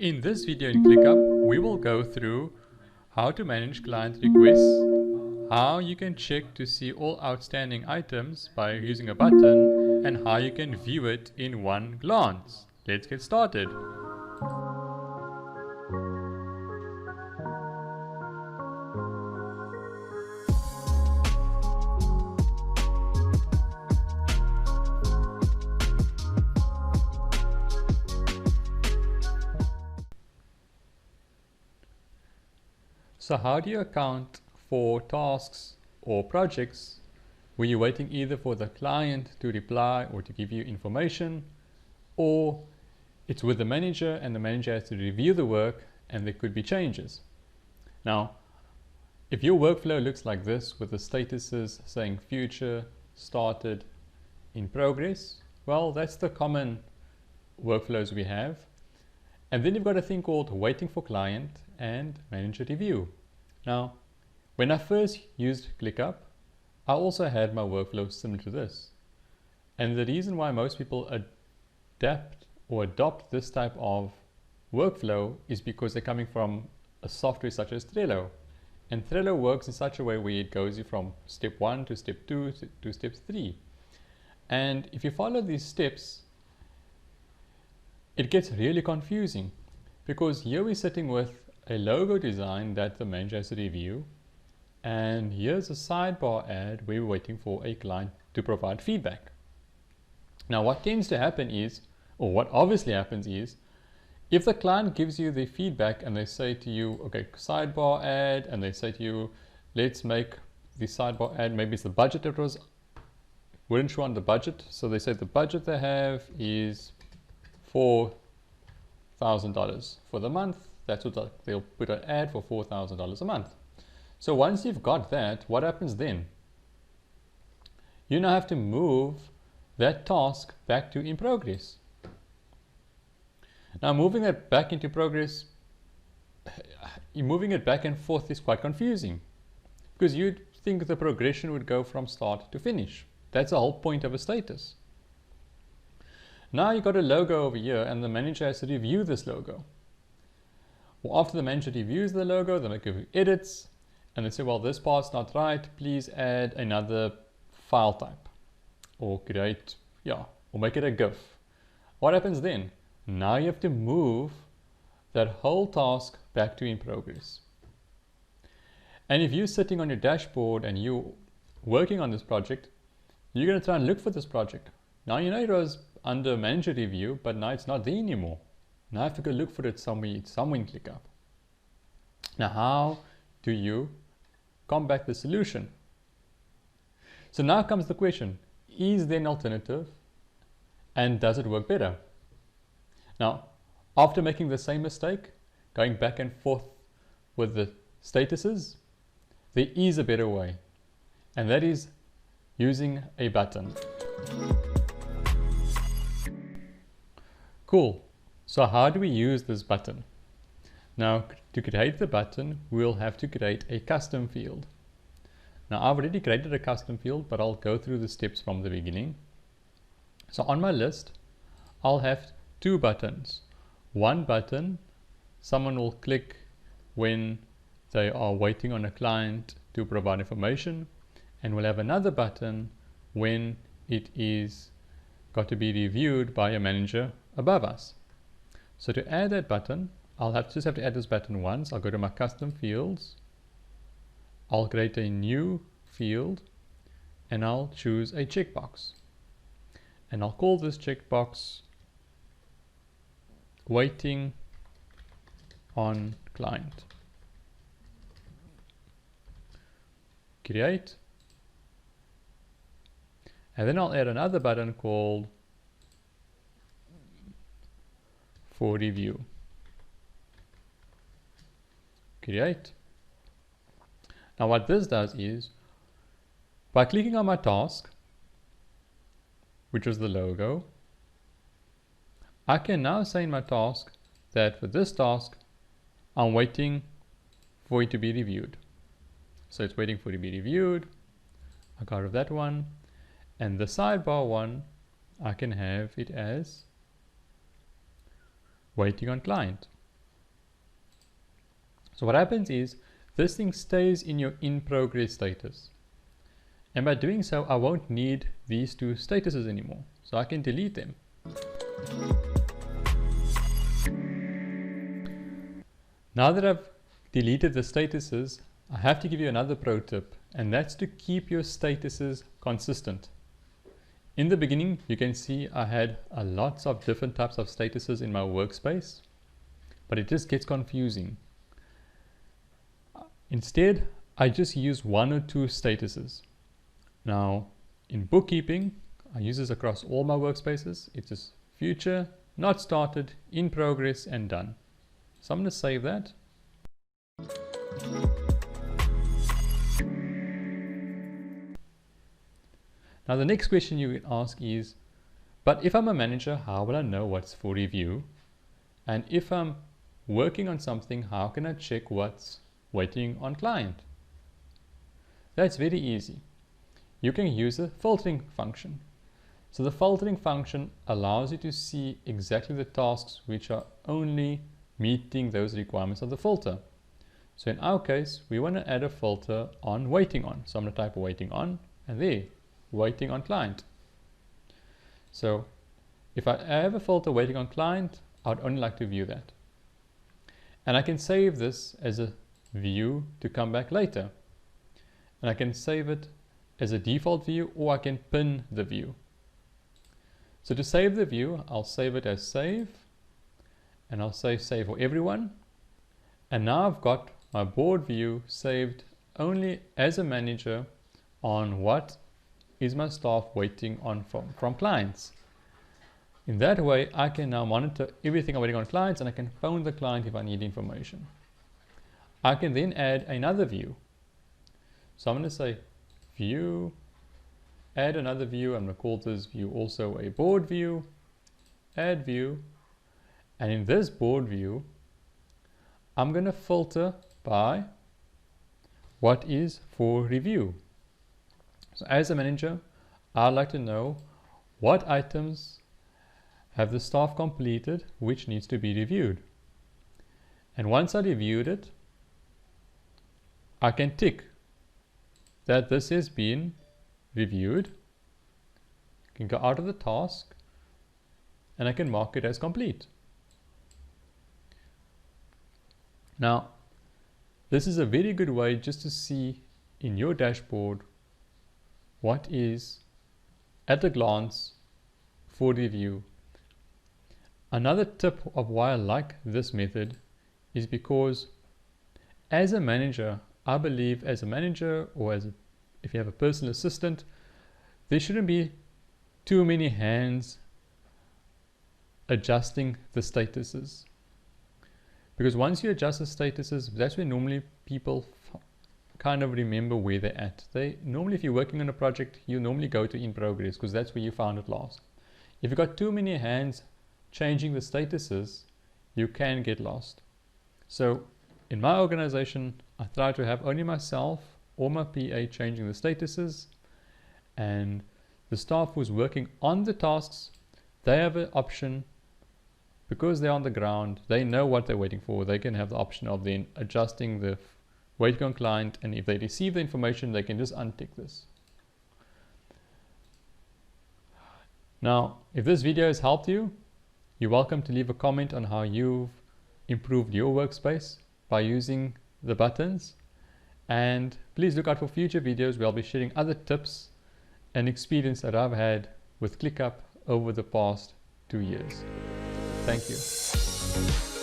In this video in ClickUp, we will go through how to manage client requests, how you can check to see all outstanding items by using a button, and how you can view it in one glance. Let's get started. So how do you account for tasks or projects where you're waiting either for the client to reply or to give you information, or it's with the manager and the manager has to review the work and there could be changes? Now, if your workflow looks like this with the statuses saying future, started, in progress, well, that's the common workflows we have. And then you've got a thing called waiting for client and manager review. Now, when I first used ClickUp, I also had my workflow similar to this. And the reason why most people adapt or adopt this type of workflow is because they're coming from a software such as Trello. And Trello works in such a way where it goes you from step 1 to step 2 to step 3. And if you follow these steps, it gets really confusing, because here we're sitting with a logo design that the manager has to review, and here's a sidebar ad where we're waiting for a client to provide feedback. Now what tends to happen is, or what obviously happens is, if the client gives you the feedback and they say to you, okay, sidebar ad, and they say to you, let's make the sidebar ad, maybe it's the budget that was, weren't sure on the budget, so they say the budget they have is $4,000 for the month. That's what they'll put an ad for $4,000 a month. So once you've got that, what happens then? You now have to move that task back to in progress. Now moving that back into progress, moving it back and forth is quite confusing, because you'd think the progression would go from start to finish. That's the whole point of a status. Now you've got a logo over here and the manager has to review this logo. Well, after the manager reviews the logo, they make a few edits and they say, well, this part's not right, please add another file type or create, or make it a GIF. What happens then? Now you have to move that whole task back to in progress. And if you're sitting on your dashboard and you're working on this project, you're going to try and look for this project. Now you know it was under manager review, but now it's not there anymore. Now I have to go look for it somewhere in ClickUp. Now how do you combat the solution? So now comes the question, is there an alternative and does it work better? Now, after making the same mistake, going back and forth with the statuses, there is a better way, and that is using a button. Cool. So how do we use this button? Now, to create the button, we'll have to create a custom field. Now, I've already created a custom field, but I'll go through the steps from the beginning. So on my list, I'll have two buttons. One button, someone will click when they are waiting on a client to provide information, and we'll have another button when it is got to be reviewed by a manager above us. So to add that button, I'll just have to add this button once. I'll go to my custom fields. I'll create a new field and I'll choose a checkbox. And I'll call this checkbox waiting on client. Create. And then I'll add another button called for review. Create. Now what this does is, by clicking on my task, which was the logo, I can now say in my task that for this task, I'm waiting for it to be reviewed. So it's waiting for it to be reviewed. I got rid of that one. And the sidebar one, I can have it as waiting on client. So what happens is this thing stays in your in progress status. And by doing so, I won't need these two statuses anymore. So I can delete them. Now that I've deleted the statuses, I have to give you another pro tip, and that's to keep your statuses consistent. In the beginning, you can see I had lots of different types of statuses in my workspace, but it just gets confusing. Instead, I just use one or two statuses. Now, in bookkeeping, I use this across all my workspaces. It's just future, not started, in progress, and done. So I'm going to save that. Now the next question you can ask is, but if I'm a manager, how will I know what's for review? And if I'm working on something, how can I check what's waiting on client? That's very easy. You can use a filtering function. So the filtering function allows you to see exactly the tasks which are only meeting those requirements of the filter. So in our case, we want to add a filter on waiting on. So I'm going to type waiting on, and there, waiting on client. So if I have a filter waiting on client, I would only like to view that. And I can save this as a view to come back later. And I can save it as a default view, or I can pin the view. So to save the view, I'll save it as save, and I'll say save for everyone. And now I've got my board view saved only as a manager on what is my staff waiting on from clients. In that way, I can now monitor everything I'm waiting on clients, and I can phone the client if I need information. I can then add another view. So I'm going to say view, add another view. I'm going to call this view also a board view, add view. And in this board view, I'm going to filter by what is for review. So as a manager, I'd like to know what items have the staff completed which needs to be reviewed. And once I reviewed it, I can tick that this has been reviewed. I can go out of the task, and I can mark it as complete. Now, this is a very good way just to see in your dashboard what is at a glance for review. Another tip of why I like this method is because as a manager, I believe as a manager, or if you have a personal assistant, there shouldn't be too many hands adjusting the statuses. Because once you adjust the statuses, that's where normally people kind of remember where they're at. Normally, if you're working on a project, you normally go to in progress because that's where you found it last. If you've got too many hands changing the statuses, you can get lost. So in my organization, I try to have only myself or my PA changing the statuses, and the staff who's working on the tasks, they have an option. Because they're on the ground, they know what they're waiting for. They can have the option of then adjusting the waiting on client, and if they receive the information, they can just untick this. Now, if this video has helped you, you're welcome to leave a comment on how you've improved your workspace by using the buttons. And please look out for future videos where I'll be sharing other tips and experience that I've had with ClickUp over the past 2 years. Thank you.